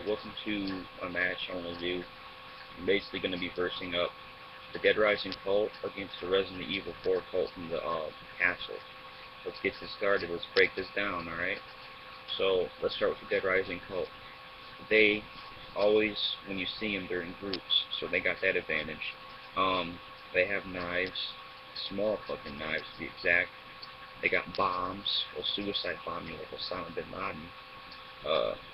Alright, welcome to a match I want to do. I'm basically going to be versing up the Dead Rising cult against the Resident Evil 4 cult from the castle. Let's get this started. Let's break this down, alright? So, let's start with the Dead Rising cult. They always, when you see them, they're in groups, so they got that advantage. They have knives, small fucking knives to be exact. They got bombs, or suicide bomb you like Osama bin Laden.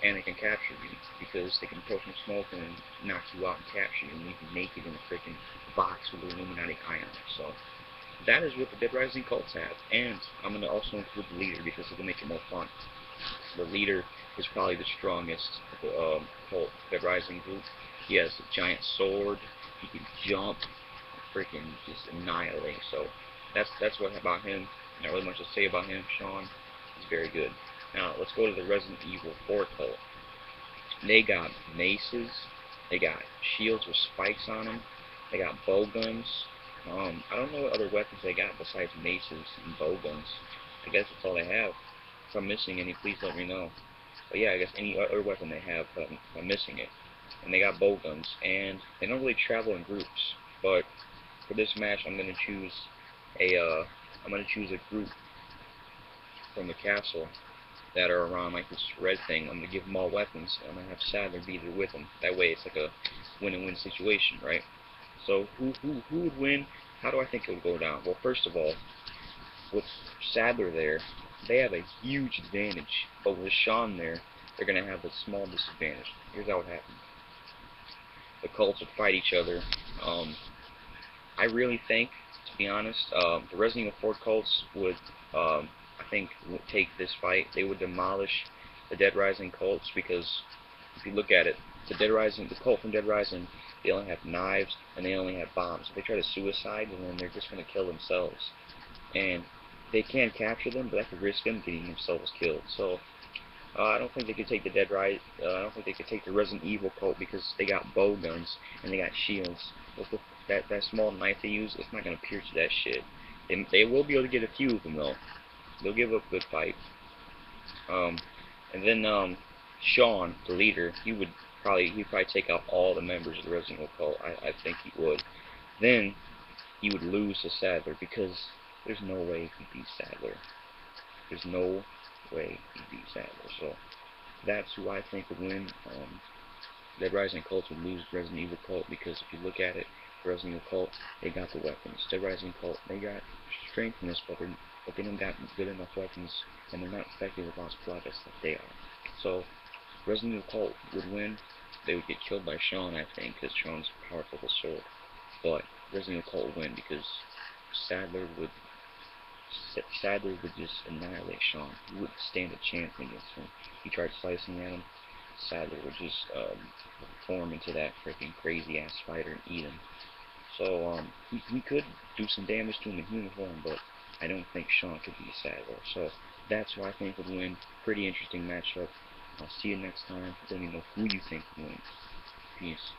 And they can capture you because they can throw some smoke and knock you out and capture you and leave you naked in a freaking box with an Illuminati eye on it. So that is what the Dead Rising cults have. And I'm going to also include the leader because it'll make it more fun. The leader is probably the strongest of the cult Dead Rising group. He has a giant sword. He can jump, freaking just annihilate. So that's what about him. Not really much to say about him. Sean is very good. Now, let's go to the Resident Evil 4 cult. They got maces, they got shields with spikes on them, they got bow guns. I don't know what other weapons they got besides maces and bow guns. I guess that's all they have. If I'm missing any, please let me know. But yeah, I guess any other weapon they have, I'm missing it. And they got bow guns, and they don't really travel in groups. But for this match, I'm gonna choose a group from the castle that are around like this red thing. I'm going to give them all weapons, and I'm going to have Sadler be there with them. That way it's like a win-and-win situation, right? So who would win? How do I think it would go down? Well, first of all, with Sadler there, they have a huge advantage. But with Sean there, they're going to have a small disadvantage. Here's how it happened. The cults would fight each other. I really think, to be honest, the Resident Evil 4 cults would I think would take this fight. They would demolish the Dead Rising cults because if you look at it, the cult from Dead Rising, they only have knives and they only have bombs. If they try to suicide, then they're just going to kill themselves. And they can capture them, but that could risk them getting themselves killed. So I don't think they could take the I don't think they could take the Resident Evil cult because they got bow guns and they got shields. That small knife they use, it's not going to pierce that shit. They will be able to get a few of them though. They'll give up a good fight. And then Sean, the leader, he'd probably take out all the members of the Resident Evil cult. I think he would. Then he would lose to Sadler because there's no way he beats Sadler. There's no way he beats Sadler. So that's who I think would win. Dead Rising cult would lose Resident Evil cult because if you look at it, Resident Evil cult, they got the weapons. Dead Rising cult, they got strength in this, but they don't got good enough weapons, and they're not effective with Lost Progress like they are. So, Resident Evil cult would win. They would get killed by Sean, I think, because Sean's powerful with a sword. But Resident Evil cult would win because Sadler would just annihilate Sean. He wouldn't stand a chance against him. He tried slicing at him. Sadler would just form into that freaking crazy ass fighter and eat him. So he could do some damage to him in human form, but I don't think Sean could beat Sadler. So that's who I think would win. Pretty interesting matchup. I'll see you next time. Let me know who you think would win. Peace.